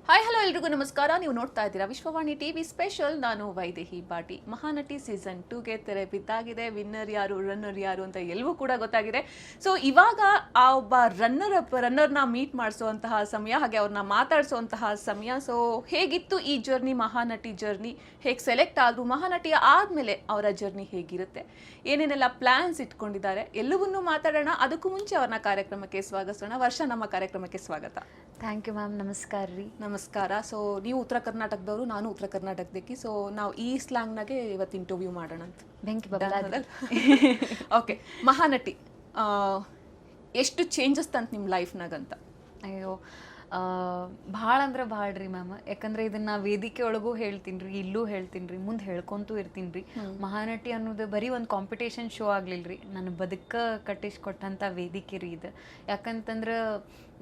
Hi hello ಎಲ್ರಿಗೂ ನಮಸ್ಕಾರ. ನೀವು ನೋಡ್ತಾ ಇದ್ದೀರಾ ವಿಶ್ವವಾಣಿ ಟಿವಿ ಸ್ಪೆಷಲ್. ನಾನು ವೈದೇಹಿ ಬಾಟಿ. ಮಹಾನಟಿ ಸೀಸನ್ 2ಗೆ ತೆರೆ ಬಿದ್ದಾಗಿದೆ. ವಿನ್ನರ್ ಯಾರು, ರನ್ನರ್ ಯಾರು ಅಂತ ಎಲ್ಲವೂ ಕೂಡ ಗೊತ್ತಾಗಿದೆ. ಸೊ ಇವಾಗ ಆ ಒಬ್ಬ ರನ್ನರ್ನ ಮೀಟ್ ಮಾಡಿಸುವಂತಹ ಸಮಯ, ಹಾಗೆ ಅವ್ರನ್ನ ಮಾತಾಡಿಸುವಂತಹ ಸಮಯ. ಸೊ ಹೇಗಿತ್ತು ಈ ಜರ್ನಿ, ಮಹಾನಟಿ ಜರ್ನಿ, ಹೇಗೆ ಸೆಲೆಕ್ಟ್ ಆದ್ರು, ಮಹಾನಟಿ ಆದ್ಮೇಲೆ ಅವರ ಜರ್ನಿ ಹೇಗಿರುತ್ತೆ, ಏನೇನೆಲ್ಲ ಪ್ಲಾನ್ಸ್ ಇಟ್ಕೊಂಡಿದ್ದಾರೆ, ಎಲ್ಲವನ್ನೂ ಮಾತಾಡೋಣ. ಅದಕ್ಕೂ ಮುಂಚೆ ಅವ್ರನ್ನ ಕಾರ್ಯಕ್ರಮಕ್ಕೆ ಸ್ವಾಗತಿಸೋಣ. ವರ್ಷ, ನಮ್ಮ ಕಾರ್ಯಕ್ರಮಕ್ಕೆ ಸ್ವಾಗತ. Thank you ma'am. ನಮಸ್ಕಾರ ರೀ. ನಮಸ್ಕಾರ. ಸೊ ನೀವು ಉತ್ತರ ಕರ್ನಾಟಕದವರು, ನಾನು ಉತ್ತರ ಕರ್ನಾಟಕದಕ್ಕೆ. ಸೊ ನಾವು ಈ ಸ್ಲ್ಯಾಂಗ್ನಾಗೆ ಇವತ್ತು ಇಂಟರ್ವ್ಯೂ ಮಾಡೋಣ ಅಂತ. ಬೆಂಕಿ ಬಬಲ್. ಓಕೆ, ಮಹಾನಟಿ ಎಷ್ಟು ಚೇಂಜಸ್ ತಂತ ನಿಮ್ಮ ಲೈಫ್ನಾಗಂತ? ಅಯ್ಯೋ, ಭಾಳ ಅಂದ್ರೆ ಭಾಳ ರೀ ಮ್ಯಾಮ್. ಯಾಕಂದ್ರೆ ಇದನ್ನ ವೇದಿಕೆ ಒಳಗೂ ಹೇಳ್ತೀನಿ ರೀ, ಇಲ್ಲೂ ಹೇಳ್ತೀನಿ ರೀ, ಮುಂದೆ ಹೇಳ್ಕೊಂತೂ ಇರ್ತೀನಿ ರೀ. ಮಹಾನಟಿ ಅನ್ನೋದು ಬರೀ ಒಂದು ಕಾಂಪಿಟೇಷನ್ ಶೋ ಆಗ್ಲಿಲ್ರಿ, ನಾನು ಬದುಕ ಕಟ್ಟಿಸ್ಕೊಟ್ಟಂಥ ವೇದಿಕೆ ರೀ ಇದು. ಯಾಕಂತಂದ್ರೆ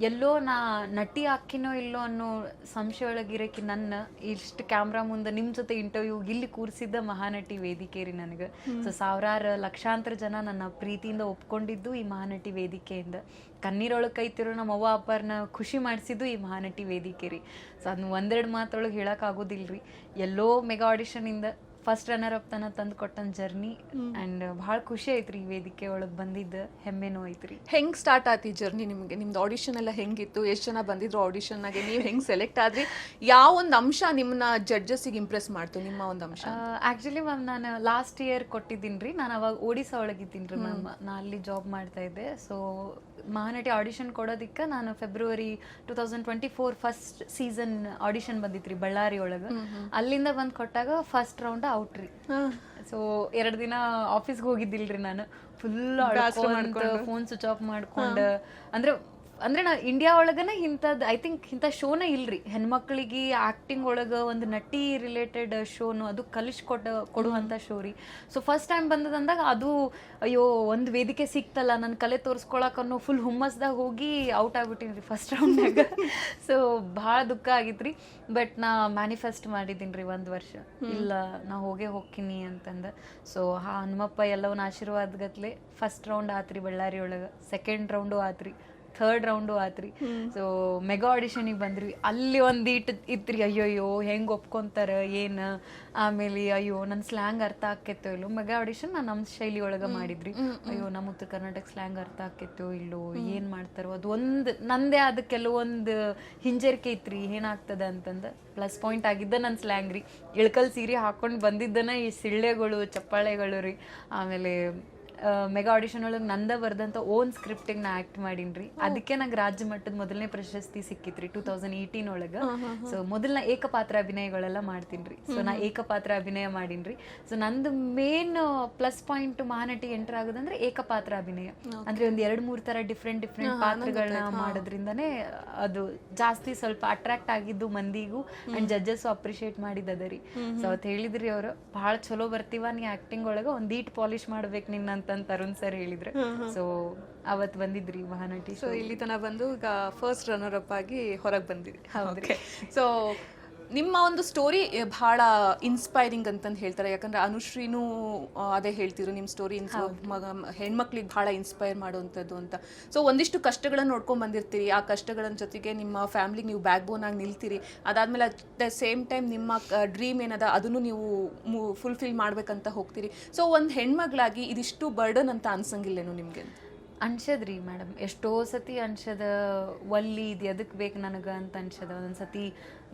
ಎಲ್ಲೋ ನಾ ನಟಿ ಹಾಕಿನೋ ಇಲ್ಲೋ ಅನ್ನೋ ಸಂಶಯ ಒಳಗಿರಕ್ಕೆ ನನ್ನ ಇಷ್ಟು ಕ್ಯಾಮ್ರಾ ಮುಂದೆ ನಿಮ್ಮ ಜೊತೆ ಇಂಟರ್ವ್ಯೂ ಇಲ್ಲಿ ಕೂರಿಸಿದ್ದ ಮಹಾನಟಿ ವೇದಿಕೆ ರೀ ನನಗೆ. ಸೊ ಸಾವಿರಾರು ಲಕ್ಷಾಂತರ ಜನ ನನ್ನ ಪ್ರೀತಿಯಿಂದ ಒಪ್ಕೊಂಡಿದ್ದು ಈ ಮಹಾನಟಿ ವೇದಿಕೆಯಿಂದ. ಕಣ್ಣೀರೊಳಗೆ ಕೈತಿರೋ ನಮ್ಮ ಅವ್ವ ಅಪ್ಪರನ್ನ ಖುಷಿ ಮಾಡಿಸಿದ್ದು ಈ ಮಹಾನಟಿ ವೇದಿಕೆ ರೀ. ಸೊ ಅದನ್ನ ಒಂದೆರಡು ಮಾತೊಳಗೆ ಹೇಳೋಕ್ಕಾಗೋದಿಲ್ಲ ರೀ. ಎಲ್ಲೋ ಮೆಗಾ ಆಡಿಷನಿಂದ ಫಸ್ಟ್ ರನ್ನರ್ ಅಪ್ ತನ ತಂದು ಕೊಟ್ಟನ್ ಜರ್ನಿ. ಆ್ಯಂಡ್ ಭಾಳ ಖುಷಿ ಐತ್ರಿ ಈ ವೇದಿಕೆ ಒಳಗೆ ಬಂದಿದ್ದು, ಹೆಮ್ಮೆನೂ ಐತ್ರಿ. ಹೆಂಗೆ ಸ್ಟಾರ್ಟ್ ಆಯ್ತು ಈ ಜರ್ನಿ ನಿಮಗೆ? ನಿಮ್ದು ಆಡಿಷನ್ ಎಲ್ಲ ಹೆಂಗಿತ್ತು? ಎಷ್ಟು ಜನ ಬಂದಿದ್ರು ಆಡಿಷನ್ನಾಗೆ? ನೀವು ಹೆಂಗೆ ಸೆಲೆಕ್ಟ್ ಆದ್ರಿ? ಯಾವ ಒಂದು ಅಂಶ ನಿಮ್ಮನ್ನ ಜಡ್ಜಸ್ಸಿಗೆ ಇಂಪ್ರೆಸ್ ಮಾಡ್ತು? ನಿಮ್ಮ ಒಂದು ಅಂಶ? ಆ್ಯಕ್ಚುಲಿ ಮ್ಯಾಮ್, ನಾನು ಲಾಸ್ಟ್ ಇಯರ್ ಕೊಟ್ಟಿದ್ದೀನಿ ರೀ. ನಾನು ಅವಾಗ ಒಡಿಸ್ಸಾ ಒಳಗಿದ್ದೀನಿ ರೀ ಮ್ಯಾಮ್. ನಾನು ಅಲ್ಲಿ ಜಾಬ್ ಮಾಡ್ತಾ ಇದ್ದೆ. ಸೊ ಮಹಾನಟಿ ಆಡಿಷನ್ ಕೊಡೋದಕ್ಕೆ ನಾನು ಫೆಬ್ರವರಿ 2024 ಫಸ್ಟ್ ಸೀಸನ್ ಆಡಿಷನ್ ಬಂದಿತ್ತು ರೀ ಬಳ್ಳಾರಿ ಒಳಗೆ. ಅಲ್ಲಿಂದ ಬಂದು ಕೊಟ್ಟಾಗ ಫಸ್ಟ್ ರೌಂಡ್ ಔಟ್ ರೀ. ಸೊ 2 ದಿನ ಆಫೀಸ್ಗೆ ಹೋಗಿದ್ದಿಲ್ರಿ ನಾನು. ಫುಲ್ ಫೋನ್ ಸ್ವಿಚ್ ಆಫ್ ಮಾಡ್ಕೊಂಡು, ಅಂದ್ರೆ ನಾ ಇಂಡಿಯಾ ಒಳಗನ ಇಂಥದ್ದು ಐ ಥಿಂಕ್ ಇಂಥ ಶೋನ ಇಲ್ರಿ. ಹೆಣ್ಮಕ್ಳಿಗೆ ಆ್ಯಕ್ಟಿಂಗ್ ಒಳಗೆ ಒಂದು ನಟಿ ರಿಲೇಟೆಡ್ ಶೋನು, ಅದು ಕೊಡುವಂಥ ಶೋ ರೀ. ಸೊ ಫಸ್ಟ್ ಟೈಮ್ ಬಂದದಂದಾಗ ಅದು ಅಯ್ಯೋ ಒಂದು ವೇದಿಕೆ ಸಿಕ್ತಲ್ಲ ನನ್ನ ಕಲೆ ತೋರಿಸ್ಕೊಳಕ್ಕನ್ನೋ ಫುಲ್ ಹುಮ್ಮಸ್ದಾಗ ಹೋಗಿ ಔಟ್ ಆಗ್ಬಿಟ್ಟಿನಿ ರೀ ಫಸ್ಟ್ ರೌಂಡ್ನಾಗ. ಸೊ ಭಾಳ ದುಃಖ ಆಗಿತ್ತು ರೀ. ಬಟ್ ನಾ ಮ್ಯಾನಿಫೆಸ್ಟ್ ಮಾಡಿದ್ದೀನಿ ರೀ 1 ವರ್ಷ, ಇಲ್ಲ ನಾ ಹೋಗ್ತೀನಿ ಅಂತಂದು. ಸೊ ಹನುಮಪ್ಪ ಎಲ್ಲವನ್ನ ಆಶೀರ್ವಾದಗತ್ಲೆ ಫಸ್ಟ್ ರೌಂಡ್ ಆತ್ರಿ ಬಳ್ಳಾರಿ ಒಳಗೆ, ಸೆಕೆಂಡ್ ರೌಂಡು ಆತ್ರಿ, ಥರ್ಡ್ ರೌಂಡು ಆತ್ರಿ. ಸೊ ಮೆಗಾ ಆಡಿಷನಿಗೆ ಬಂದ್ರಿ. ಅಲ್ಲಿ ಒಂದೀಟ್ ಇತ್ರಿ, ಅಯ್ಯೋಯ್ಯೋ ಹೆಂಗೆ ಒಪ್ಕೊಂತಾರ ಏನು, ಆಮೇಲೆ ಅಯ್ಯೋ ನನ್ನ ಸ್ಲ್ಯಾಂಗ್ ಅರ್ಥ ಆಕೈತೋ ಇಲ್ಲೋ. ಮೆಗಾ ಆಡಿಷನ್ ನಾನು ನಮ್ಮ ಶೈಲಿ ಒಳಗೆ ಮಾಡಿದ್ರಿ. ಅಯ್ಯೋ ನಮ್ಮ ಉತ್ತರ ಕರ್ನಾಟಕ ಸ್ಲ್ಯಾಂಗ್ ಅರ್ಥ ಆಕೈತೋ ಇಲ್ಲೋ, ಏನು ಮಾಡ್ತಾರೋ ಅದು ಒಂದು ನಂದೇ ಆದ ಕೆಲವೊಂದು ಹಿಂಜರಿಕೆ ಇತ್ರಿ, ಏನಾಗ್ತದೆ ಅಂತಂದು. ಪ್ಲಸ್ ಪಾಯಿಂಟ್ ಆಗಿದ್ದ ನನ್ನ ಸ್ಲ್ಯಾಂಗ್ ರೀ. ಇಳ್ಕಲ್ ಸೀರೆ ಹಾಕೊಂಡು ಬಂದಿದ್ದನ ಈ ಸಿಳ್ಳೆಗಳು ಚಪ್ಪಾಳೆಗಳು ರೀ. ಆಮೇಲೆ ಮೆಗಾ ಆಡಿಷನ್ ಒಳಗೆ ನಂದ ಬರ್ದಂಥ ಓನ್ ಸ್ಕ್ರಿಪ್ಟಿಗೆ ನಾ ಆ್ಯಕ್ಟ್ ಮಾಡೀನಿ ರೀ. ಅದಕ್ಕೆ ನಂಗೆ ರಾಜ್ಯ ಮಟ್ಟದ ಮೊದಲನೇ ಪ್ರಶಸ್ತಿ ಸಿಕ್ಕಿತ್ರಿ 2018 ಒಳಗೆ. ಸೊ ಮೊದಲನ ಏಕಪಾತ್ರ ಅಭಿನಯಗಳೆಲ್ಲ ಮಾಡ್ತೀನಿ ರೀ. ಸೊ ನಾ ಏಕಪಾತ್ರ ಅಭಿನಯ ಮಾಡೀನಿ ರೀ. ಸೊ ನಂದು main plus point Mahanati enter ಆಗೋದಂದ್ರೆ ಏಕಪಾತ್ರ ಅಭಿನಯ. ಅಂದ್ರೆ ಒಂದು 2-3 ಥರ ಡಿಫ್ರೆಂಟ್ ಪಾತ್ರಗಳನ್ನ ಮಾಡೋದ್ರಿಂದನೇ ಅದು ಜಾಸ್ತಿ ಸ್ವಲ್ಪ ಅಟ್ರಾಕ್ಟ್ ಆಗಿದ್ದು ಮಂದಿಗೂ, ಆ್ಯಂಡ್ ಜಡ್ಜಸ್ಸು ಅಪ್ರಿಷಿಯೇಟ್ ಮಾಡಿದ್ದದ ರೀ. ಸೊ ಅವತ್ತು ಹೇಳಿದ್ರಿ ಅವರು, ಭಾಳ ಚಲೋ ಬರ್ತೀವ ನೀ ಆ್ಯಕ್ಟಿಂಗ್ ಒಳಗೆ, ಒಂದೀಟ್ ಪಾಲಿಶ್ ಮಾಡ್ಬೇಕು ನಿನ್ನ ಅಂತ ತರುಣ್ ಸರ್ ಹೇಳಿದ್ರು. ಸೊ ಅವತ್ತು ಬಂದಿದ್ರಿ ಮಹಾನಟಿ. ಸೊ ಇಲ್ಲಿ ತನಕ ಬಂದು ಈಗ ಫಸ್ಟ್ ರನ್ನರ್ ಅಪ್ ಆಗಿ ಹೊರಗೆ ಬಂದಿದ್ರಿ. ಹೌದ್ರಿ. ಸೊ ನಿಮ್ಮ ಒಂದು ಸ್ಟೋರಿ ಭಾಳ ಇನ್ಸ್ಪೈರಿಂಗ್ ಅಂತಂದು ಹೇಳ್ತಾರೆ. ಯಾಕಂದ್ರೆ ಅನುಶ್ರೀನೂ ಅದೇ ಹೇಳ್ತಿದ್ರು, ನಿಮ್ಮ ಸ್ಟೋರಿ ಹೆಣ್ಮಕ್ಳಿಗೆ ಭಾಳ ಇನ್ಸ್ಪೈರ್ ಮಾಡುವಂಥದ್ದು ಅಂತ. ಸೊ ಒಂದಿಷ್ಟು ಕಷ್ಟಗಳನ್ನು ನೋಡ್ಕೊಂಡು ಬಂದಿರ್ತೀರಿ. ಆ ಕಷ್ಟಗಳ ಜೊತೆಗೆ ನಿಮ್ಮ ಫ್ಯಾಮಿಲಿಗೆ ನೀವು ಬ್ಯಾಕ್ ಬೋನ್ ಆಗಿ ನಿಲ್ತೀರಿ. ಅದಾದಮೇಲೆ ಅಟ್ ದ ಸೇಮ್ ಟೈಮ್ ನಿಮ್ಮ ಡ್ರೀಮ್ ಏನದ ಅದನ್ನು ನೀವು ಫುಲ್ಫಿಲ್ ಮಾಡ್ಬೇಕಂತ ಹೋಗ್ತೀರಿ. ಸೊ ಒಂದು ಹೆಣ್ಮಗಳಾಗಿ ಇದಿಷ್ಟು ಬರ್ಡನ್ ಅಂತ ಅನ್ಸಂಗಿಲ್ಲೇನು ನಿಮಗೆ? ಅನ್ಸದ್ರಿ ಮೇಡಮ್, ಎಷ್ಟೋ ಸತಿ ಅನ್ಸದ, ಒಲ್ಲಿ ಇದು ಎದಕ್ಕೆ ಬೇಕು ನನಗೆ ಅಂತ ಅನ್ಸದ. ಒಂದೊಂದು ಸತಿ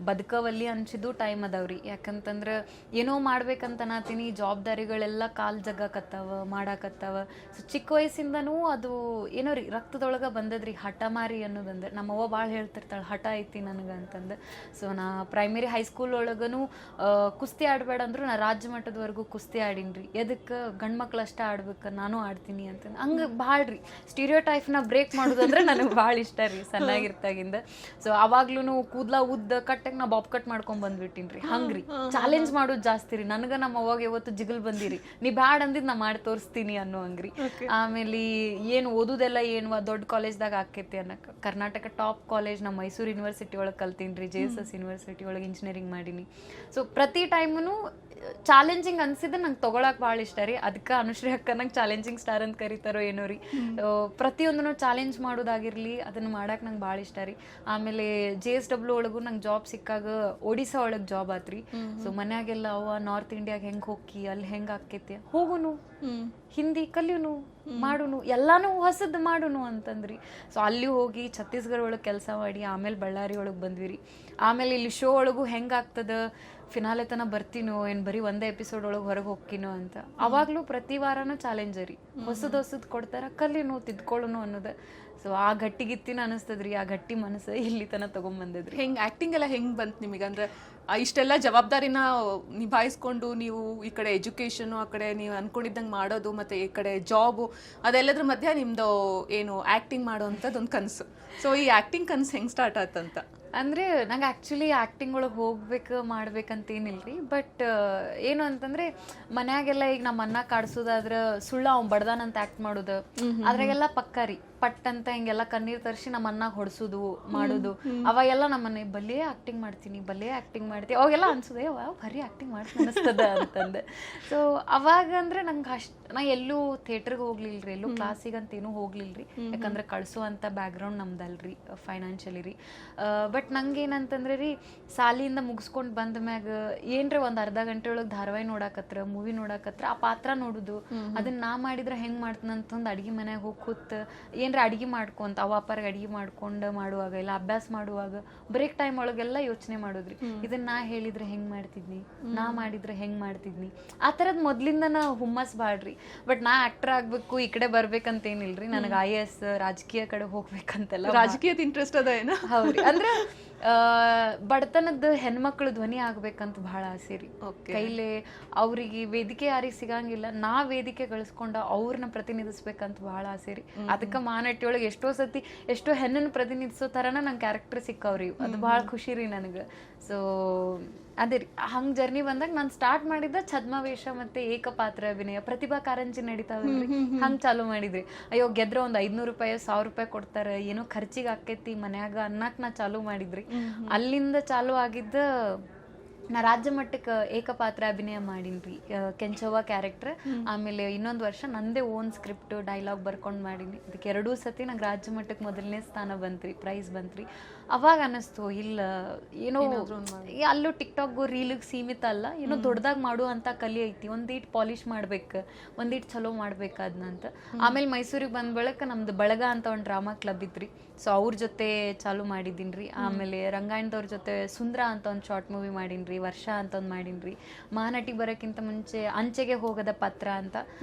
ಬದುಕವಲ್ಲಿ ಅನ್ಸಿದ್ದು ಟೈಮ್ ಅದಾವ್ರಿ. ಯಾಕಂತಂದ್ರೆ ಏನೋ ಮಾಡ್ಬೇಕಂತ ನಾತೀನಿ, ಜವಾಬ್ದಾರಿಗಳೆಲ್ಲ ಕಾಲು ಜಗ್ಗಾಕತ್ತಾವ, ಮಾಡಾಕತ್ತಾವ. ಸೊ ಚಿಕ್ಕ ವಯಸ್ಸಿಂದನೂ ಅದು ಏನೋ ರೀ ರಕ್ತದೊಳಗೆ ಬಂದದ್ರಿ, ಹಠ ಮಾರಿ ಅನ್ನೋದಂದ್ರೆ. ನಮ್ಮವ್ವ ಭಾಳ ಹೇಳ್ತಿರ್ತಾಳೆ, ಹಠ ಐತಿ ನನಗೆ ಅಂತಂದು. ಸೊ ನಾ ಪ್ರೈಮರಿ ಹೈಸ್ಕೂಲ್ ಒಳಗೂ ಕುಸ್ತಿ ಆಡಬೇಡ ಅಂದ್ರು ನಾ ರಾಜ್ಯ ಮಟ್ಟದವರೆಗೂ ಕುಸ್ತಿ ಆಡೀನಿ. ಎದಕ್ಕೆ ಗಂಡು ಮಕ್ಳು ಅಷ್ಟೇ ಆಡ್ಬೇಕು, ನಾನು ಆಡ್ತೀನಿ ಅಂತಂದು. ಹಂಗೆ ಭಾಳ ರೀ ಸ್ಟೀರಿಯೋಟೈಪ್ನ ಬ್ರೇಕ್ ಮಾಡೋದಂದ್ರೆ ನನಗೆ ಭಾಳ ಇಷ್ಟ ರೀ ಸಣ್ಣಾಗಿರ್ತಾಗಿಂದ. ಸೊ ಅವಾಗ್ಲೂ ಕೂದಲ ಉದ್ದ ಕಟ್ಟಕ್ಕೆ ನಾ ಬಾಬ್ ಕಟ್ ಮಾಡ್ಕೊಂಡ್ ಬಂದ್ಬಿಟ್ಟಿನಿ ರೀ. ಹಂಗ್ರಿ ಚಾಲೆಂಜ್ ಮಾಡೋದು ಜಾಸ್ತಿ ರೀ ನನಗೆ. ನಮ್ಮ ಅವಾಗ ಯಾವತ್ತು ಜಿಗಲ್ ಬಂದಿರಿ, ನೀ ಬ್ಯಾಡ್ ಅಂದಿದ್ದು ನಾ ಮಾಡಿ ತೋರಿಸ್ತೀನಿ ಅನ್ನೋ ಹಂಗ್ರಿ. ಆಮೇಲೆ ಏನು ಓದುದೆಲ್ಲ ಏನು ದೊಡ್ಡ ಕಾಲೇಜ್ದಾಗ ಆಕೈತಿ ಅನ್ನಕ್ಕೆ, ಕರ್ನಾಟಕ ಟಾಪ್ ಕಾಲೇಜ್ ನಮ್ಮ ಮೈಸೂರು ಯೂನಿವರ್ಸಿಟಿ ಒಳಗೆ ಕಲ್ತೀನಿ ರೀ, JSS ಯೂನಿವರ್ಸಿಟಿ ಒಳಗೆ ಇಂಜಿನಿಯರಿಂಗ್ ಮಾಡೀನಿ. ಸೊ ಪ್ರತಿ ಟೈಮೂ ಚಾಲೆಂಜಿಂಗ್ ಅನ್ಸಿದ್ರೆ ನಂಗೆ ತೊಗೊಳಕ್ ಭಾಳ ಇಷ್ಟ ರೀ. ಅದಕ್ಕೆ ಅನುಶ್ರೀ ಅಕ್ಕ ನಂಗೆ ಚಾಲೆಂಜಿಂಗ್ ಸ್ಟಾರ್ ಅಂತ ಕರೀತಾರೋ ಏನೋ ರೀ. ಪ್ರತಿಯೊಂದನ್ನು ಚಾಲೆಂಜ್ ಮಾಡೋದಾಗಿರ್ಲಿ ಅದನ್ನ ಮಾಡಕ್ ನಂಗೆ ಭಾಳ ಇಷ್ಟ ರೀ. ಆಮೇಲೆ JSW ಒಳಗೂ ನಂಗೆ ಜಾಬ್ ಸಿಕ್ಕಾಗ ಒಡಿಶಾ ಒಳಗೆ ಜಾಬ್ ಆತ್ರಿ. ಸೊ ಮನ್ಯಾಗೆಲ್ಲ ಅವ ನಾರ್ತ್ ಇಂಡಿಯಾಗ ಹೆಂಗ್ ಹೋಗಿ ಅಲ್ಲಿ ಹೆಂಗ್ ಆಕೈತಿ, ಹೋಗುನು ಹಿಂದಿ ಕಲಿಯುನು ಮಾಡುನು ಎಲ್ಲಾನು ಹೊಸದ್ ಮಾಡುನು ಅಂತಂದ್ರಿ. ಸೊ ಅಲ್ಲಿ ಹೋಗಿ ಛತ್ತೀಸ್ಗಢ ಒಳಗೆ ಕೆಲಸ ಮಾಡಿ ಆಮೇಲೆ ಬಳ್ಳಾರಿ ಒಳಗೆ ಬಂದ್ವಿ ರೀ. ಆಮೇಲೆ ಇಲ್ಲಿ ಶೋ ಒಳಗೂ ಹೆಂಗ್ ಆಗ್ತದ, ಫಿನಾಲೆ ತನ ಬರ್ತೀನೋ ಏನ್ ಬರೀ ಒಂದೇ ಎಪಿಸೋಡ್ ಒಳಗೆ ಹೊರಗೆ ಹೋಗ್ತೀನೋ ಅಂತ. ಅವಾಗ್ಲೂ ಪ್ರತಿ ವಾರನೂ ಚಾಲೆಂಜ್ ರೀ, ಹೊಸದ್ ಕೊಡ್ತಾರ, ಕಲಿನು ತಿದ್ಕೊಳ್ಳೋನು ಅನ್ನೋದು. ಸೊ ಆ ಗಟ್ಟಿಗಿತ್ತಿನ ಅನಿಸ್ತದ್ರಿ, ಆ ಗಟ್ಟಿ ಮನಸ್ಸು ಇಲ್ಲಿ ತನ ತಗೊಂಡ್ಬಂದಿದ್ರಿ. ಹೆಂಗ್ ಆಕ್ಟಿಂಗ್ ಎಲ್ಲ ಹೆಂಗ್ ಬಂತು ನಿಮಗೆ? ಅಂದ್ರೆ ಇಷ್ಟೆಲ್ಲ ಜವಾಬ್ದಾರಿನ ನಿಭಾಯಿಸ್ಕೊಂಡು ನೀವು ಈ ಕಡೆ ಎಜುಕೇಶನ್, ಆ ಕಡೆ ನೀವು ಅನ್ಕೊಂಡಿದ್ದಂಗೆ ಮಾಡೋದು, ಮತ್ತೆ ಈ ಕಡೆ ಜಾಬು, ಅದೆಲ್ಲದ್ರ ಮಧ್ಯ ನಿಮ್ದು ಏನು ಆಕ್ಟಿಂಗ್ ಮಾಡೋವಂಥದ್ದು ಒಂದು ಕನಸು. ಸೊ ಈ ಆಕ್ಟಿಂಗ್ ಕನಸು ಹೆಂಗ್ ಸ್ಟಾರ್ಟ್ ಆತಂತ? ಅಂದ್ರೆ ನಂಗೆ ಆಕ್ಚುಲಿ ಆಕ್ಟಿಂಗ್ ಒಳಗೆ ಹೋಗ್ಬೇಕು ಮಾಡ್ಬೇಕಂತ ಏನಿಲ್ರಿ. ಬಟ್ ಏನು ಅಂತಂದ್ರೆ ಮನ್ಯಾಗೆಲ್ಲ ಈಗ ನಮ್ಮ ಅನ್ನ ಕಾಡ್ಸೋದಾದ್ರ ಸುಳ್ಳ ಅವ್ನು ಬಡ್ದಾನಂತ ಆಕ್ಟ್ ಮಾಡೋದು ಅದ್ರಾಗೆಲ್ಲ ಪಕ್ಕ ರೀ. ಪಟ್ ಅಂತ ಹಿಂಗೆಲ್ಲ ಕಣ್ಣೀರ್ ತರಿಸಿ ನಮ್ಮ ಅನ್ನಾಗ ಹೊಡ್ಸೋದು ಮಾಡೋದು ಅವಾಗೆಲ್ಲ ನಮ್ಮನೆ ಬಲ್ಲೇ ಆಕ್ಟಿಂಗ್ ಮಾಡ್ತೀನಿ ಅವಾಗೆಲ್ಲ ಅನ್ಸೋದೆ ಬರೀ ಆಕ್ಟಿಂಗ್ ಮಾಡ್ತೀನಿ ಅನಿಸ್ತದ ಅಂತಂದೆ. ಸೊ ಅವಾಗ ಅಂದ್ರೆ ನಂಗೆ ನಾ ಎಲ್ಲೂ ಥಿಯೇಟರ್ಗೆ ಹೋಗ್ಲಿಲ್ರಿ, ಎಲ್ಲೂ ಕ್ಲಾಸಿಗಂತ ಏನೂ ಹೋಗ್ಲಿಲ್ರಿ. ಯಾಕಂದ್ರೆ ಕಳ್ಸುವಂತ ಬ್ಯಾಕ್ಗ್ರೌಂಡ್ ನಮ್ದಲ್ರಿ ಫೈನಾನ್ಷಿಯಲಿ ರೀ. ಬಟ್ ನಂಗೆ ಏನಂತಂದ್ರೆ ರೀ, ಸಾಲಿಯಿಂದ ಮುಗಿಸ್ಕೊಂಡು ಬಂದ ಮ್ಯಾಗ ಏನ್ರ ಒಂದ್ ಅರ್ಧ ಗಂಟೆ ಒಳಗೆ ಧಾರಾವಾಹಿ ನೋಡಾಕತ್ರ, ಮೂವಿ ನೋಡಾಕತ್ರ, ಆ ಪಾತ್ರ ನೋಡುದು, ಅದನ್ನ ನಾ ಮಾಡಿದ್ರೆ ಹೆಂಗ್ ಮಾಡ್ತೀನಂತಂದು ಅಡ್ಗೆ ಮನ್ಯಾಗ ಹೋಗಿ ಕೂತ್ ಏನ್ರ ಅಡ್ಗೆ ಮಾಡ್ಕೊಂತ ಅವಾಪರ್ಗೆ ಅಡ್ಗೆ ಮಾಡ್ಕೊಂಡು ಮಾಡುವಾಗ ಇಲ್ಲ ಅಭ್ಯಾಸ ಮಾಡುವಾಗ ಬ್ರೇಕ್ ಟೈಮ್ ಒಳಗೆಲ್ಲ ಯೋಚನೆ ಮಾಡೋದ್ರಿ. ಇದನ್ನ ನಾ ಹೇಳಿದ್ರೆ ಹೆಂಗ್ ಮಾಡ್ತಿದ್ನಿ, ನಾ ಮಾಡಿದ್ರೆ ಹೆಂಗ್ ಮಾಡ್ತಿದ್ನಿ, ಆ ಥರದ್ ಮೊದ್ಲಿಂದನ ಹುಮ್ಮಸ್ ಬಾಳ್ರಿ. ಬಟ್ ನಾ ಆಕ್ಟರ್ ಆಗ್ಬೇಕು ಈ ಕಡೆ ಬರ್ಬೇಕಂತ ಏನಿಲ್ರಿ, ನನಗೆ IAS ರಾಜಕೀಯ ಕಡೆ ಹೋಗ್ಬೇಕಂತೆಲ್ಲ. ರಾಜಕೀಯದ ಇಂಟ್ರೆಸ್ಟ್ ಅದ ಏನೋ? ಹೌದ್ರಿ. ಅಂದ್ರೆ ಬಡತನದ ಹೆಣ್ಮಕ್ಳು ಧ್ವನಿ ಆಗ್ಬೇಕಂತ ಬಹಳ ಆಸೆ ರೀ. ಕೈಲೇ ಅವ್ರಿಗೆ ವೇದಿಕೆ ಯಾರಿಗೆ ಸಿಗಂಗಿಲ್ಲ, ನಾ ವೇದಿಕೆ ಗಳಿಸ್ಕೊಂಡ ಅವ್ರನ್ನ ಪ್ರತಿನಿಧಿಸ್ಬೇಕಂತ ಬಹಳ ಆಸೆ ರೀ. ಅದಕ್ಕೆ ಮಹಾನಟಿ ಒಳಗೆ ಎಷ್ಟೋ ಹೆಣ್ಣನ್ನು ಪ್ರತಿನಿಧಿಸೋ ತರನ ನಂಗೆ ಕ್ಯಾರೆಕ್ಟರ್ ಸಿಕ್ಕವ್ರಿ. ಅದು ಬಹಳ ಖುಷಿ ರೀ ನನಗೆ. ಸೊ ಅದೇ ರೀ, ಹಂಗ್ ಜರ್ನಿ ಬಂದಾಗ ನಾನು ಸ್ಟಾರ್ಟ್ ಮಾಡಿದ್ದ ಛದ್ಮವೇಷ ಮತ್ತೆ ಏಕಪಾತ್ರ ಅಭಿನಯ, ಪ್ರತಿಭಾ ಕಾರಂಜಿ ನಡೀತಾವಲ್ರಿ, ಹಂಗ್ ಚಾಲು ಮಾಡಿದ್ರಿ. ಅಯ್ಯೋ ಗೆದ್ರ ಒಂದ್ 500 ರೂಪಾಯಿ 1000 ರೂಪಾಯಿ ಕೊಡ್ತಾರ, ಏನೋ ಖರ್ಚಿಗೆ ಆಕೈತಿ ಮನ್ಯಾಗ ಅನ್ನಕ್ ನಾ ಚಾಲು ಮಾಡಿದ್ರಿ. ಅಲ್ಲಿಂದ ಚಾಲು ಆಗಿದ್ದ ನಾ ರಾಜ್ಯ ಮಟ್ಟಕ್ಕೆ ಏಕಪಾತ್ರ ಅಭಿನಯ ಮಾಡೀನ್ರಿ, ಕೆಂಚವ್ವ ಕ್ಯಾರೆಕ್ಟರ್. ಆಮೇಲೆ ಇನ್ನೊಂದು ವರ್ಷ ನಂದೇ ಓನ್ ಸ್ಕ್ರಿಪ್ಟ್ ಡೈಲಾಗ್ ಬರ್ಕೊಂಡು ಮಾಡೀನಿ. ಅದಕ್ಕೆ 2 ಸತಿ ನಂಗೆ ರಾಜ್ಯ ಮಟ್ಟಕ್ಕೆ ಮೊದಲನೇ ಸ್ಥಾನ ಬಂತ್ರಿ, ಪ್ರೈಸ್ ಬಂತ್ರಿ. ಅವಾಗ ಅನ್ನಿಸ್ತು ಇಲ್ಲ ಏನೋ ಅಲ್ಲೂ ಟಿಕ್ಟಾಕ್ಗೂ ರೀಲಿಗೆ ಸೀಮಿತ ಅಲ್ಲ, ಏನೋ ದೊಡ್ಡದಾಗಿ ಮಾಡುವಂಥ ಕಲಿ ಐತಿ, ಒಂದೀಟ್ ಪಾಲಿಶ್ ಮಾಡ್ಬೇಕು, ಒಂದೀಟ್ ಚಲೋ ಮಾಡ್ಬೇಕು ಅದನ್ನಂತ. ಆಮೇಲೆ ಮೈಸೂರಿಗೆ ಬಂದ ಬಳಿಕ ನಮ್ದು ಬಳಗ ಅಂತ ಒಂದು ಡ್ರಾಮಾ ಕ್ಲಬ್ ಇತ್ರಿ. ಸೊ ಅವ್ರ ಜೊತೆ ಚಾಲು ಮಾಡಿದ್ದೀನ್ರಿ. ಆಮೇಲೆ ರಂಗಾಯಣದವ್ರ ಜೊತೆ ಸುಂದ್ರ ಅಂತ ಒಂದು ಶಾರ್ಟ್ ಮೂವಿ ಮಾಡೀನ್ರಿ, ವರ್ಷ ಅಂತ ಒಂದು ಮಾಡೀನ್ರಿ. ಮಹಾನಟಿ ಬರೋಕ್ಕಿಂತ ಮುಂಚೆ ಅಂಚೆಗೆ ಹೋಗದ ಪತ್ರ ಅಂತ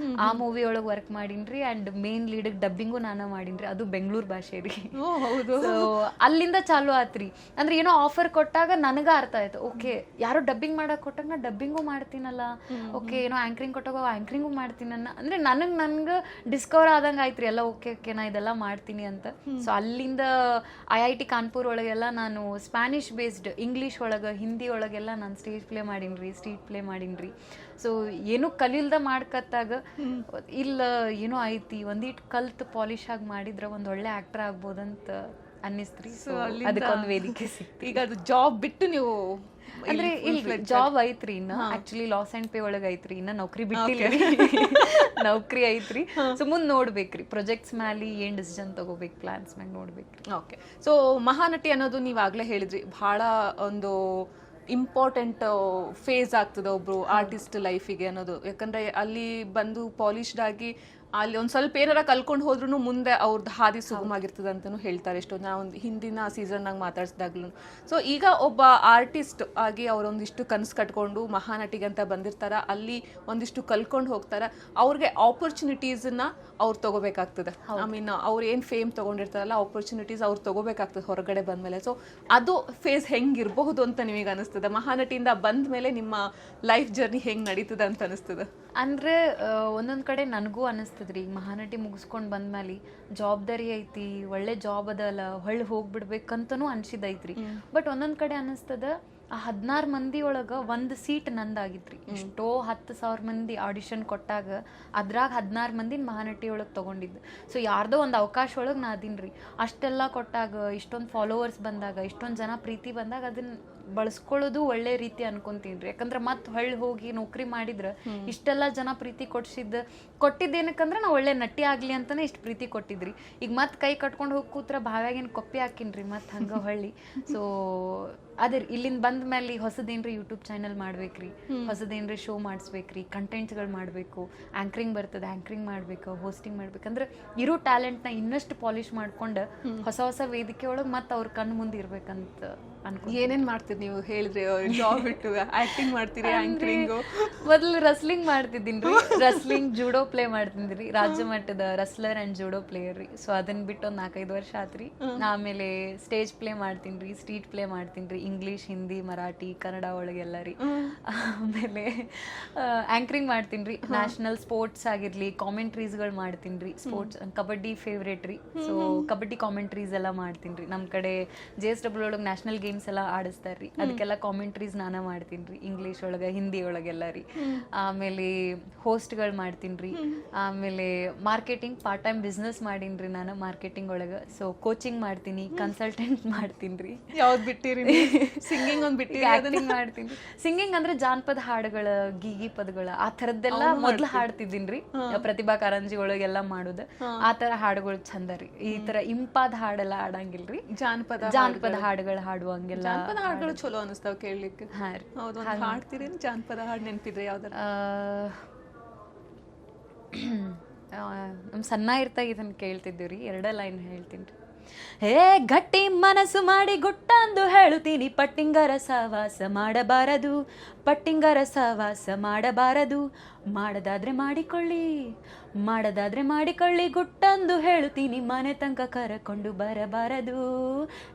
ಆ ಮೂವಿ ಒಳಗೆ ವರ್ಕ್ ಮಾಡೀನ್ರಿ. ಅಂಡ್ ಮೇನ್ ಲೀಡ್ ಡಬ್ಬಿಂಗು ನಾನು ಮಾಡೀನ್ರಿ, ಅದು ಬೆಂಗಳೂರು ಭಾಷೆ ರೀ. ಸೊ ಅಲ್ಲಿಂದ ಚಾಲು ಆತ್ರಿ. ಅಂದ್ರೆ ಏನೋ ಆಫರ್ ಕೊಟ್ಟಾಗ ನನಗ ಅರ್ಥ ಆಯ್ತು, ಓಕೆ ಯಾರೋ ಡಬ್ಬಿಂಗ್ ಮಾಡಕ್ ಕೊಟ್ಟಾಗ ನಾ ಡಬ್ಬಿಂಗು ಮಾಡ್ತೀನಲ್ಲ, ಓಕೆ ಏನೋ ಆಂಕರಿಂಗ್ ಕೊಟ್ಟಾಗ ಆಂಕರಿಂಗು ಮಾಡ್ತೀನನ್ನ, ಅಂದ್ರೆ ನನ್ಗೆ ಡಿಸ್ಕವರ್ ಆದಂಗೆ ಆಯ್ತ್ರಿ ಎಲ್ಲ. ಓಕೆ ನಾ ಇದೆಲ್ಲ ಮಾಡ್ತೀನಿ ಅಂತ. ಸೊ ಅಲ್ಲಿಂದ IIT ಕಾನ್ಪುರ್ ಒಳಗೆಲ್ಲ ನಾನು ಸ್ಪ್ಯಾನಿಷ್ ಬೇಸ್ಡ್, ಇಂಗ್ಲಿಷ್ ಒಳಗೆ ಹಿಂದಿ ಒಳಗೆಲ್ಲ ನಾನು ಸ್ಟೇಜ್ ಪ್ಲೇ ಮಾಡೀನ್ರಿ, ಸ್ಟ್ರೀಟ್ ಪ್ಲೇ ಮಾಡೀನ್ರಿ. ಸೊ ಏನೂ ಕಲಿಲ್ದ ಮಾಡ್ಕತ್ತಾಗ ಇಲ್ಲ ಏನೋ ಐತಿ, ಒಂದೀಟ್ ಕಲ್ತ್ ಪಾಲಿಶ್ ಆಗಿ ಮಾಡಿದ್ರೆ ಒಂದ್ ಒಳ್ಳೆ ಆಕ್ಟರ್ ಆಗ್ಬೋದಂತ ಅನ್ನಿಸ್ತ್ರಿ. ಸೊ ಅದಕ್ಕೊಂದು ವೇದಿಕೆ ಸಿಕ್ತು. ಈಗ ಅದು ಜಾಬ್ ಬಿಟ್ಟು ನೀವು ಅಂದ್ರೆ ಇಲ್ರಿ, ಜಾಬ್ ಐತ್ರಿ ಇನ್ನ, ಆಕ್ಚುಲಿ ಲಾಸ್ ಅಂಡ್ ಪೇ ಒಳಗೆ ಐತ್ರಿ, ಇನ್ನ ನೌಕರಿ ಬಿಟ್ಟಿಲ್ಲ, ನೌಕರಿ ಐತ್ರಿ. ಸೊ ಮುಂದ್ ನೋಡ್ಬೇಕ್ರಿ, ಪ್ರೊಜೆಕ್ಟ್ಸ್ ಮ್ಯಾಲಿ ಏನ್ ಡಿಸಿಷನ್ ತಗೋಬೇಕು, ಪ್ಲಾನ್ಸ್ ಮ್ಯಾಗ ನೋಡ್ಬೇಕ್ರಿ. ಓಕೆ. ಸೊ ಮಹಾನಟಿ ಅನ್ನೋದು ನೀವು ಆಗ್ಲೇ ಹೇಳಿದ್ರಿ ಬಹಳ ಒಂದು ಇಂಪಾರ್ಟೆಂಟ್ ಫೇಸ್ ಆಗ್ತದೆ ಒಬ್ರು ಆರ್ಟಿಸ್ಟ್ ಲೈಫಿಗೆ ಅನ್ನೋದು. ಯಾಕಂದ್ರೆ ಅಲ್ಲಿ ಬಂದು ಪಾಲಿಶ್ಡ್ ಆಗಿ ಅಲ್ಲಿ ಒಂದು ಸ್ವಲ್ಪ ಏನಾರ ಕಲ್ಕೊಂಡು ಹೋದ್ರೂ ಮುಂದೆ ಅವ್ರದ್ದು ಹಾದಿ ಸುಗಮಾಗಿರ್ತದೆ ಅಂತಲೂ ಹೇಳ್ತಾರೆ ಎಷ್ಟೋ. ನಾವು ಒಂದು ಹಿಂದಿನ ಸೀಸನ್ನಾಗ ಮಾತಾಡ್ಸಿದಾಗ್ಲೂ. ಸೊ ಈಗ ಒಬ್ಬ ಆರ್ಟಿಸ್ಟ್ ಆಗಿ ಅವರೊಂದಿಷ್ಟು ಕನಸು ಕಟ್ಕೊಂಡು ಮಹಾನಟಿಗೆ ಅಂತ ಬಂದಿರ್ತಾರ, ಅಲ್ಲಿ ಒಂದಿಷ್ಟು ಕಲ್ಕೊಂಡು ಹೋಗ್ತಾರ, ಅವ್ರಿಗೆ ಆಪರ್ಚುನಿಟೀಸನ್ನ ಅವ್ರು ತಗೋಬೇಕಾಗ್ತದೆ. ಐ ಮೀನ್ ಅವ್ರು ಏನು ಫೇಮ್ ತೊಗೊಂಡಿರ್ತಾರಲ್ಲ, ಆಪರ್ಚುನಿಟೀಸ್ ಅವ್ರು ತಗೋಬೇಕಾಗ್ತದೆ ಹೊರಗಡೆ ಬಂದಮೇಲೆ. ಸೊ ಅದು ಫೇಸ್ ಹೆಂಗಿರಬಹುದು ಅಂತ ನಿಮಗೆ ಅನಿಸ್ತದೆ? ಮಹಾನಟಿಯಿಂದ ಬಂದ ಮೇಲೆ ನಿಮ್ಮ ಲೈಫ್ ಜರ್ನಿ ಹೆಂಗೆ ನಡೀತದೆ ಅಂತ ಅನಿಸ್ತದೆ? ಅಂದ್ರೆ ಒಂದೊಂದ್ ಕಡೆ ನನಗೂ ಅನಿಸ್ತದ್ರಿ, ಮಹಾನಟಿ ಮುಗಿಸ್ಕೊಂಡ್ ಬಂದ್ಮೇಲೆ ಜವಾಬ್ದಾರಿ ಐತಿ, ಒಳ್ಳೆ ಜಾಬ್ ಅದಲ್ಲ, ಹೊಳ್ಳಿ ಹೋಗ್ಬಿಡ್ಬೇಕಂತನೂ ಅನ್ಸಿದೈತ್ರಿ. ಬಟ್ ಒಂದೊಂದ್ ಕಡೆ ಅನಿಸ್ತದ ಆ 16 ಮಂದಿ ಒಳಗೆ ಒಂದು ಸೀಟ್ ನಂದಾಗಿತ್ರಿ. ಎಷ್ಟೋ 10,000 ಮಂದಿ ಆಡಿಷನ್ ಕೊಟ್ಟಾಗ ಅದ್ರಾಗ 16 ಮಂದಿ ಮಹಾನಟಿ ಒಳಗೆ ತೊಗೊಂಡಿದ್ದು. ಸೊ ಯಾರ್ದೋ ಒಂದು ಅವಕಾಶ ಒಳಗೆ ನಾ ಅದೀನ್ರಿ. ಅಷ್ಟೆಲ್ಲ ಕೊಟ್ಟಾಗ, ಇಷ್ಟೊಂದು ಫಾಲೋವರ್ಸ್ ಬಂದಾಗ, ಇಷ್ಟೊಂದು ಜನ ಪ್ರೀತಿ ಬಂದಾಗ ಅದನ್ನ ಬಳಸ್ಕೊಳ್ಳೋದು ಒಳ್ಳೆ ರೀತಿ ಅನ್ಕೊಂತೀನಿ. ಯಾಕಂದ್ರೆ ಮತ್ತೆ ಹೊಳ್ಳಿ ಹೋಗಿ ನೌಕರಿ ಮಾಡಿದ್ರೆ ಇಷ್ಟೆಲ್ಲ ಜನ ಪ್ರೀತಿ ಕೊಟ್ಟಿದ್ದೇನಕ್ಕಂದ್ರೆ ನಾ ಒಳ್ಳೆ ನಟಿ ಆಗ್ಲಿ ಅಂತಾನೆ ಇಷ್ಟು ಪ್ರೀತಿ ಕೊಟ್ಟಿದ್ರಿ. ಈಗ ಮತ್ತೆ ಕೈ ಕಟ್ಕೊಂಡು ಹೋಗಿ ಕೂತ್ರ ಭಾವ್ಯಾಗೇನು ಕೊಪ್ಪಿ ಹಾಕಿನ್ರಿ ಮತ್ತೆ ಹಂಗ ಹೊಳ್ಳಿ. ಸೊ ಅದೇ ಇಲ್ಲಿಂದ ಬಂದ ಮೇಲೆ ಹೊಸದೇನ್ರಿ ಯೂಟ್ಯೂಬ್ ಚಾನಲ್ ಮಾಡ್ಬೇಕ್ರಿ, ಹೊಸದೇನ್ರಿ ಶೋ ಮಾಡಿಸ್ಬೇಕ್ರಿ, ಕಂಟೆಂಟ್ಸ್ಗಳು ಮಾಡಬೇಕು, ಆಂಕರಿಂಗ್ ಬರ್ತದೆ ಆಂಕರಿಂಗ್ ಮಾಡ್ಬೇಕು, ಹೋಸ್ಟಿಂಗ್ ಮಾಡ್ಬೇಕಂದ್ರೆ ಇರೋ ಟ್ಯಾಲೆಂಟ್ನ ಇನ್ನಷ್ಟು ಪಾಲಿಶ್ ಮಾಡ್ಕೊಂಡು ಹೊಸ ಹೊಸ ವೇದಿಕೆ ಒಳಗೆ ಮತ್ತೆ ಅವ್ರ ಕಣ್ಣು ಮುಂದೆ ಇರ್ಬೇಕಂತ ಅನ್ಕೊ. ಏನೇನ್ ಮಾಡ್ತೀರಿ ನೀವು ಹೇಳಿದ್ರಿ? ಜಾಬ್ ಬಿಟ್ಟು ಆಕ್ಟಿಂಗ್ ಮಾಡ್ತೀರಿ, ಆಂಕರಿಂಗ್? ಮೊದಲು ರಸ್ಲಿಂಗ್ ಮಾಡ್ತಿದ್ದೀನಿ. ರಸ್ಲಿಂಗ್ ಜೂಡೋ ಪ್ಲೇ ಮಾಡ್ತಿದ್ರಿ, ರಾಜ್ಯ ಮಟ್ಟದ ರಸ್ಲರ್ ಅಂಡ್ ಜೂಡೋ ಪ್ಲೇಯರ್ ರೀ. ಸೊ ಅದನ್ನ ಬಿಟ್ಟು ಒಂದು 4-5 ವರ್ಷ ಆತ್ರಿ. ಆಮೇಲೆ ಸ್ಟೇಜ್ ಪ್ಲೇ ಮಾಡ್ತೀನಿ, ಸ್ಟ್ರೀಟ್ ಪ್ಲೇ ಮಾಡ್ತೀನಿ, ಇಂಗ್ಲೀಷ್, ಹಿಂದಿ, ಮರಾಠಿ, ಕನ್ನಡ ಒಳಗೆಲ್ಲ ರೀ. ಆಮೇಲೆ ಆಂಕರಿಂಗ್ ಮಾಡ್ತೀನಿ, ನ್ಯಾಷನಲ್ ಸ್ಪೋರ್ಟ್ಸ್ ಆಗಿರ್ಲಿ, ಕಾಮೆಂಟ್ರೀಸ್ಗಳು ಮಾಡ್ತೀನಿ. ಸ್ಪೋರ್ಟ್ಸ್ ಕಬಡ್ಡಿ ಫೇವ್ರೇಟ್ ರೀ. ಸೊ ಕಬಡ್ಡಿ ಕಾಮೆಂಟ್ರೀಸ್ ಎಲ್ಲ ಮಾಡ್ತೀನಿ. ನಮ್ಮ ಕಡೆ JSW ಒಳಗೆ ನ್ಯಾಷನಲ್ ಗೇಮ್ಸ್ ಎಲ್ಲ ಆಡಿಸ್ತಾರ್ರಿ, ಅದಕ್ಕೆಲ್ಲ ಕಾಮೆಂಟ್ರೀಸ್ ನಾನೇ ಮಾಡ್ತೀನಿ, ಇಂಗ್ಲೀಷ್ ಒಳಗೆ, ಹಿಂದಿ ಒಳಗೆಲ್ಲ ರೀ. ಆಮೇಲೆ ಹೋಸ್ಟ್ಗಳು ಮಾಡ್ತೀನಿ. ಆಮೇಲೆ ಮಾರ್ಕೆಟಿಂಗ್ ಪಾರ್ಟ್ ಟೈಮ್ ಬಿಸ್ನೆಸ್ ಮಾಡೀನಿ ನಾನು ಮಾರ್ಕೆಟಿಂಗ್ ಒಳಗೆ. ಸೊ ಕೋಚಿಂಗ್ ಮಾಡ್ತೀನಿ, ಕನ್ಸಲ್ಟೆಂಟ್ ಮಾಡ್ತೀನಿ. ಯಾವ್ದು ಬಿಟ್ಟಿರಿ? ಸಿಂಗಿಂಗ್ ಒಂದು ಬಿಟ್ಟಿರಿ? ಆಕ್ಟಿಂಗ್ ಮಾಡ್ತೀನಿ. ಸಿಂಗಿಂಗ್ ಅಂದ್ರೆ ಜಾನಪದ ಹಾಡುಗಳ, ಗೀಗಿ ಪದಗಳ ಆ ಥರದ್ದೆಲ್ಲ ಮೊದ್ಲು ಹಾಡ್ತಿದ್ದೀನಿ. ಪ್ರತಿಭಾ ಕಾರಂಜಿ ಒಳಗೆಲ್ಲ ಮಾಡೋದು ಆ ಥರ ಹಾಡುಗಳು ಚಂದ ರೀ. ಈ ಥರ ಇಂಪಾದ ಹಾಡೆಲ್ಲ ಆಡಂಗಿಲ್ರಿ, ಜಾನಪದ ಹಾಡುಗಳು ಹಾಡುವಂಗೆಲ್ಲ. ಜಾನಪದ ಹಾಡುಗಳು ಚಲೋ ಅನಿಸ್ತಾವ ಕೇಳಲಿಕ್ಕೆ. ಹೌದು, ಹಾಡ್ತೀರಿ? ಜಾನಪದ ಹಾಡು ನೆನಪಿದ್ರೆ ಯಾವ್ದಾರ? ನಮ್ ಸಣ್ಣ ಇರ್ತಾಗ ಇದನ್ನ ಕೇಳ್ತಿದ್ದೀವಿ ರೀ. 2 ಲೈನ್ ಹೇಳ್ತೀನಿ. ಹೇ ಗಟ್ಟಿ ಮನಸ್ಸು ಮಾಡಿ ಗುಟ್ಟಂದು ಹೇಳುತ್ತೀನಿ, ಪಟ್ಟಿಂಗರ ಸವಾಸ ಮಾಡಬಾರದು, ಪಟ್ಟಿಂಗರ ಸವಾಸ ಮಾಡಬಾರದು, ಮಾಡದಾದ್ರೆ ಮಾಡಿಕೊಳ್ಳಿ, ಮಾಡದಾದ್ರೆ ಮಾಡಿಕೊಳ್ಳಿ, ಗುಟ್ಟಂದು ಹೇಳುತ್ತೀನಿ, ಮನೆ ತನಕ ಕರಕೊಂಡು ಬರಬಾರದು,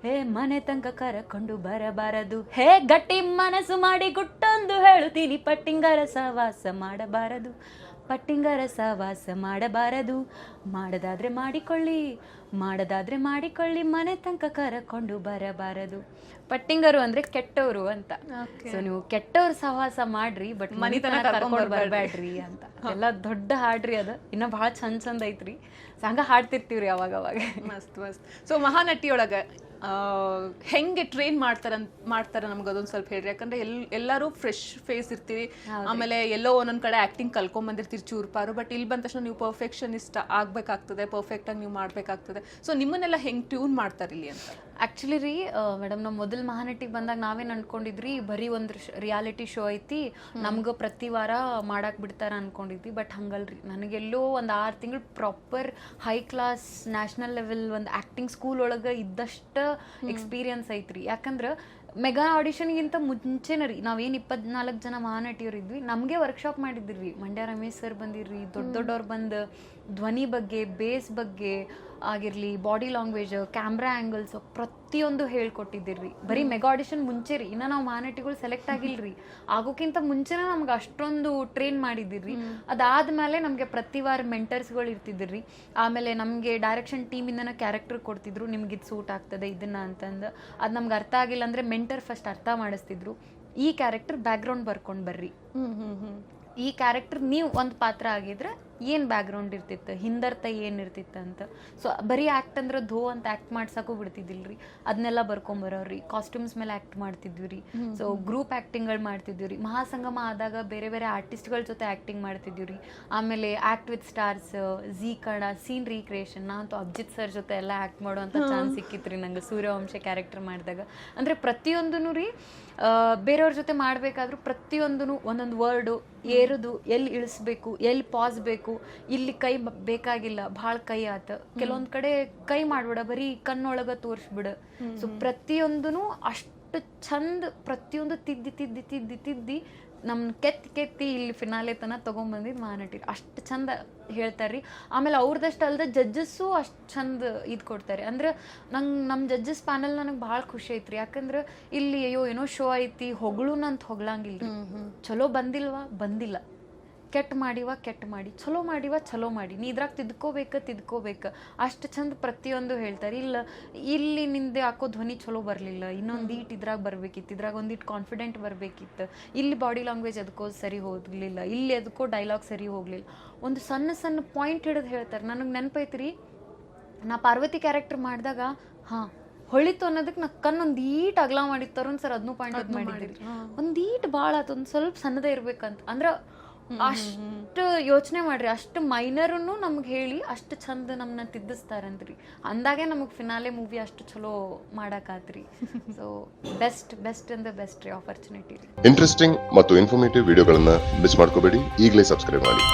ಹೇ ಮನೆ ತನಕ ಕರಕೊಂಡು ಬರಬಾರದು. ಹೇ ಗಟ್ಟಿ ಮನಸ್ಸು ಮಾಡಿ ಗುಟ್ಟಂದು ಹೇಳುತ್ತೀನಿ, ಪಟ್ಟಿಂಗರ ಸವಾಸ ಮಾಡಬಾರದು, ಪಟ್ಟಿಂಗರ ಸವಾಸ ಮಾಡಬಾರದು, ಮಾಡದಾದ್ರೆ ಮಾಡಿಕೊಳ್ಳಿ, ಮಾಡದಾದ್ರೆ ಮಾಡಿಕೊಳ್ಳಿ, ಮನೆ ತನಕ ಕರಕೊಂಡು ಬರಬಾರದು. ಪಟ್ಟಿಂಗರು ಅಂದ್ರೆ ಕೆಟ್ಟವರು ಅಂತ. ಸೊ ನೀವು ಕೆಟ್ಟವ್ರ ಸಹವಾಸ ಮಾಡ್ರಿ, ಬಟ್ ಮನೆ ತನಕ ಕರ್ಕೊಂಡು ಬರಬೇಡ್ರಿ ಅಂತ. ಎಲ್ಲ ದೊಡ್ಡ ಹಾಡ್ರಿ, ಅದ ಇನ್ನ ಬಹಳ ಚಂದ ಐತ್ರಿ. ಹಂಗ ಹಾಡ್ತಿರ್ತೀವ್ರಿ ಅವಾಗ ಅವಾಗ. ಮಸ್ತ್ ಮಸ್ತ್. ಸೊ ಮಹಾನಟಿಯೊಳಗ ಹೆಂಗೆ ಟ್ರೈನ್ ಮಾಡ್ತಾರ ನಮ್ಗೆ ಅದೊಂದು ಸ್ವಲ್ಪ ಹೇಳ್ರಿ. ಯಾಕಂದ್ರೆ ಎಲ್ಲರೂ ಫ್ರೆಶ್ ಫೇಸ್ ಇರ್ತೀವಿ, ಆಮೇಲೆ ಎಲ್ಲೋ ಒಂದೊಂದ್ ಕಡೆ ಆಕ್ಟಿಂಗ್ ಕಲ್ಕೊಂಡ್ ಬಂದಿರ್ತೀರಿ ಚೂರ್ಪಾರು. ಬಟ್ ಇಲ್ಲಿ ಬಂದ ತಕ್ಷಣ ನೀವು ಪರ್ಫೆಕ್ಷನಿಸ್ಟ್ ಆಗ್ಬೇಕಾಗ್ತದೆ, ಪರ್ಫೆಕ್ಟ್ ಆಗಿ ನೀವು ಮಾಡ್ಬೇಕಾಗ್ತದೆ. ಸೊ ನಿಮ್ಮನ್ನೆಲ್ಲ ಹೆಂಗ್ ಟ್ಯೂನ್ ಮಾಡ್ತಾರೆ ಇಲ್ಲಿ ಅಂತ? ಆಕ್ಚುಲಿ ರೀ ಮೇಡಮ್, ನಾವು ಮೊದಲು ಮಹಾನಟಿಗೆ ಬಂದಾಗ ನಾವೇನು ಅನ್ಕೊಂಡಿದ್ರಿ, ಬರೀ ಒಂದು ರಿಯಾಲಿಟಿ ಶೋ ಐತಿ, ನಮ್ಗೆ ಪ್ರತಿ ವಾರ ಮಾಡಾಕ್ ಬಿಡ್ತಾರ ಅನ್ಕೊಂಡಿದ್ವಿ. ಬಟ್ ಹಂಗಲ್ರಿ, ನನಗೆಲ್ಲೋ ಒಂದು 6 ತಿಂಗಳು proper high class national level ಒಂದು ಆಕ್ಟಿಂಗ್ ಸ್ಕೂಲ್ ಒಳಗೆ ಇದ್ದಷ್ಟ ಎಕ್ಸ್ಪೀರಿಯನ್ಸ್ ಐತ್ರಿ. ಯಾಕಂದ್ರೆ ಮೆಗಾ ಆಡಿಷನ್ಗಿಂತ ಮುಂಚೆನ ರೀ ನಾವೇನು 24 ಜನ ಮಹಾನಟಿಯವ್ರು ಇದ್ವಿ, ನಮಗೆ ವರ್ಕ್ಶಾಪ್ ಮಾಡಿದ್ರಿ. ಮಂಡ್ಯ ರಮೇಶ್ ಸರ್ ಬಂದಿರ್ರಿ, ದೊಡ್ಡವ್ರು ಬಂದು ಧ್ವನಿ ಬಗ್ಗೆ, ಬೇಸ್ ಬಗ್ಗೆ ಆಗಿರಲಿ, ಬಾಡಿ ಲ್ಯಾಂಗ್ವೇಜ್, ಕ್ಯಾಮ್ರಾ ಆ್ಯಂಗಲ್ಸ್ ಪ್ರತಿಯೊಂದು ಹೇಳ್ಕೊಟ್ಟಿದ್ದಿರ್ರಿ. ಬರೀ ಮೆಗಾ ಆಡಿಷನ್ ಮುಂಚೆ ರೀ, ಇನ್ನು ನಾವು ಮಹಾನಟಿಗಳು ಸೆಲೆಕ್ಟ್ ಆಗಿಲ್ರಿ, ಆಗೋಕ್ಕಿಂತ ಮುಂಚೆನೇ ನಮ್ಗೆ ಅಷ್ಟೊಂದು ಟ್ರೈನ್ ಮಾಡಿದ್ದಿರ್ರಿ. ಅದಾದ್ಮೇಲೆ ನಮಗೆ ಪ್ರತಿ ವಾರ ಮೆಂಟರ್ಸ್ಗಳು ಇರ್ತಿದ್ದಿರ್ರಿ. ಆಮೇಲೆ ನಮಗೆ ಡೈರೆಕ್ಷನ್ ಟೀಮಿಂದನೇ ಕ್ಯಾರೆಕ್ಟರ್ ಕೊಡ್ತಿದ್ರು, ನಿಮ್ಗೆ ಇದು ಸೂಟ್ ಆಗ್ತದೆ ಇದನ್ನ ಅಂತಂದು. ಅದು ನಮ್ಗೆ ಅರ್ಥ ಆಗಿಲ್ಲ ಅಂದರೆ ಮೆಂಟರ್ ಫಸ್ಟ್ ಅರ್ಥ ಮಾಡಿಸ್ತಿದ್ರು. ಈ ಕ್ಯಾರೆಕ್ಟರ್ ಬ್ಯಾಕ್ಗ್ರೌಂಡ್ ಬರ್ಕೊಂಡು ಬರ್ರಿ, ಈ ಕ್ಯಾರೆಕ್ಟರ್ ನೀವು ಒಂದು ಪಾತ್ರ ಆಗಿದ್ರೆ ಏನು ಬ್ಯಾಕ್ಗ್ರೌಂಡ್ ಇರ್ತಿತ್ತು, ಹಿಂದರ್ಥ ಏನಿರ್ತಿತ್ತು ಅಂತ. ಸೊ ಬರೀ ಆ್ಯಕ್ಟ್ ಅಂದ್ರೆ ಧೋ ಅಂತ ಆ್ಯಕ್ಟ್ ಮಾಡ್ಸಕ್ಕೂ ಬಿಡ್ತಿದ್ದಿಲ್ರಿ, ಅದನ್ನೆಲ್ಲ ಬರ್ಕೊಂಬರೋರಿ. ಕಾಸ್ಟ್ಯೂಮ್ಸ್ ಮೇಲೆ ಆ್ಯಕ್ಟ್ ಮಾಡ್ತಿದ್ವಿ ರೀ. ಸೊ ಗ್ರೂಪ್ ಆ್ಯಕ್ಟಿಂಗ್ಗಳು ಮಾಡ್ತಿದ್ವಿ ರೀ. ಮಹಾಸಂಗಮ ಆದಾಗ ಬೇರೆ ಬೇರೆ ಆರ್ಟಿಸ್ಟ್ಗಳ ಜೊತೆ ಆ್ಯಕ್ಟಿಂಗ್ ಮಾಡ್ತಿದ್ವಿ ರೀ. ಆಮೇಲೆ act with stars, Zee Kannada scene recreation, ನಾನಂತೂ ಅಭಿಜಿತ್ ಸರ್ ಜೊತೆ ಎಲ್ಲ ಆ್ಯಕ್ಟ್ ಮಾಡೋವಂಥ ಚಾನ್ಸ್ ಸಿಕ್ಕಿತ್ತು ರೀ ನಂಗೆ ಸೂರ್ಯವಂಶ ಕ್ಯಾರೆಕ್ಟರ್ ಮಾಡಿದಾಗ. ಅಂದರೆ ಪ್ರತಿಯೊಂದೂ ರೀ ಬೇರೆಯವ್ರ ಜೊತೆ ಮಾಡಬೇಕಾದ್ರೂ ಪ್ರತಿಯೊಂದೂ ಒಂದೊಂದು ವರ್ಡು ಏರುದು, ಎಲ್ಲಿ ಇಳಿಸ್ಬೇಕು, ಎಲ್ಲಿ ಪಾಸ್ ಬೇಕು, ಇಲ್ಲಿ ಕೈ ಬೇಕಾಗಿಲ್ಲ, ಭಾಳ ಕೈ ಆತ, ಕೆಲವೊಂದು ಕಡೆ ಕೈ ಮಾಡ್ಬಿಡ, ಬರೀ ಕಣ್ಣೊಳಗ ತೋರಿಸ್ಬಿಡ. ಸೊ ಪ್ರತಿಯೊಂದೂ ಅಷ್ಟು ಚಂದ, ಪ್ರತಿಯೊಂದು ತಿದ್ದಿ ನಮ್ಮ ಕೆತ್ತಿ ಇಲ್ಲಿ ಫಿನಾಲೆ ತನ ತೊಗೊಂಬಂದಿದ್ದು ಮಹಾನಟಿ. ಅಷ್ಟು ಚಂದ ಹೇಳ್ತಾರ್ರಿ. ಆಮೇಲೆ ಅವ್ರದಷ್ಟು ಅಲ್ಲದೆ ಜಡ್ಜಸ್ಸು ಅಷ್ಟು ಚಂದ ಇದು ಕೊಡ್ತಾರೆ. ಅಂದ್ರೆ ನಮ್ಮ ಜಡ್ಜಸ್ ಪ್ಯಾನಲ್ ನನಗೆ ಭಾಳ ಖುಷಿ ಐತ್ರಿ. ಯಾಕಂದ್ರೆ ಇಲ್ಲಿ ಅಯ್ಯೋ ಏನೋ ಶೋ ಐತಿ ಹೊಗಳೂನಂತ ಹೊಗಳಂಗಿಲ್ರಿ. ಚಲೋ ಬಂದಿಲ್ವಾ, ಬಂದಿಲ್ಲ, ಕೆಟ್ಟ ಮಾಡಿ ಚಲೋ ಮಾಡಿ ನೀ ಇದ್ರಾಗ ತಿದ್ಕೋಬೇಕು ಅಷ್ಟು ಚಂದ ಪ್ರತಿಯೊಂದು ಹೇಳ್ತಾರೆ. ಇಲ್ಲಿ ನಿಂದೆ ಹಾಕೋ ಧ್ವನಿ ಚಲೋ ಬರಲಿಲ್ಲ, ಇನ್ನೊಂದು ಈಟ್ ಇದ್ರಾಗ ಬರ್ಬೇಕಿತ್ತು, ಇದ್ರಾಗ ಒಂದಿಟ್ಟು ಕಾನ್ಫಿಡೆಂಟ್ ಬರ್ಬೇಕಿತ್ತು, ಇಲ್ಲಿ ಬಾಡಿ ಲ್ಯಾಂಗ್ವೇಜ್ ಅದಕ್ಕೋ ಸರಿ ಹೋಗ್ಲಿಲ್ಲ, ಇಲ್ಲಿ ಅದಕ್ಕೋ ಡೈಲಾಗ್ ಸರಿ ಹೋಗ್ಲಿಲ್ಲ, ಒಂದು ಸಣ್ಣ ಪಾಯಿಂಟ್ ಹಿಡಿದು ಹೇಳ್ತಾರೆ. ನನಗೆ ನೆನಪೈತ್ರಿ, ನಾ ಪಾರ್ವತಿ ಕ್ಯಾರೆಕ್ಟರ್ ಮಾಡಿದಾಗ ಹೊಳಿತು ಅನ್ನೋದಕ್ಕೆ ನಾ ಕಣ್ಣೊಂದು ಈಟ್ ಅಗಲ ಮಾಡಿತ್ತು ಸರ್, ಅದನ್ನೂ ಪಾಯಿಂಟ್ ಔಟ್ ಮಾಡಿದ್ರಿ. ಒಂದು ಈಟ್ ಭಾಳ ಆತು, ಒಂದು ಸ್ವಲ್ಪ ಸಣ್ಣದೇ ಇರ್ಬೇಕಂತ ಅಂದ್ರೆ ಅಷ್ಟು ಯೋಚನೆ ಮಾಡ್ರಿ, ಅಷ್ಟು ಮೈನರನ್ನು ನಮ್ಗೆ ಹೇಳಿ ಅಷ್ಟು ಚಂದ ನಮ್ಮನ್ನ ತಿದ್ದಿಸ್ತಾರಂತ್ರಿ. ಅಂದಾಗೆ ನಮಗೆ ಫಿನಾಲೆ ಮೂವಿ ಅಷ್ಟು ಚಲೋ ಮಾಡಾಕಾತ್ರಿ. ಸೊ ಬೆಸ್ಟ್ ಅಂದ ಬೆಸ್ಟ್ ರೀ ಆಪರ್ಚುನಿಟಿ. ಇಂಟ್ರೆಸ್ಟಿಂಗ್ ಮತ್ತು ಇನ್ಫಾರ್ಮೇಟಿವ್ ವಿಡಿಯೋಗಳನ್ನ ಮಿಸ್ ಮಾಡ್ಕೋಬೇಡಿ, ಈಗಲೇ ಸಬ್ಸ್ಕ್ರೈಬ್ ಮಾಡಿ.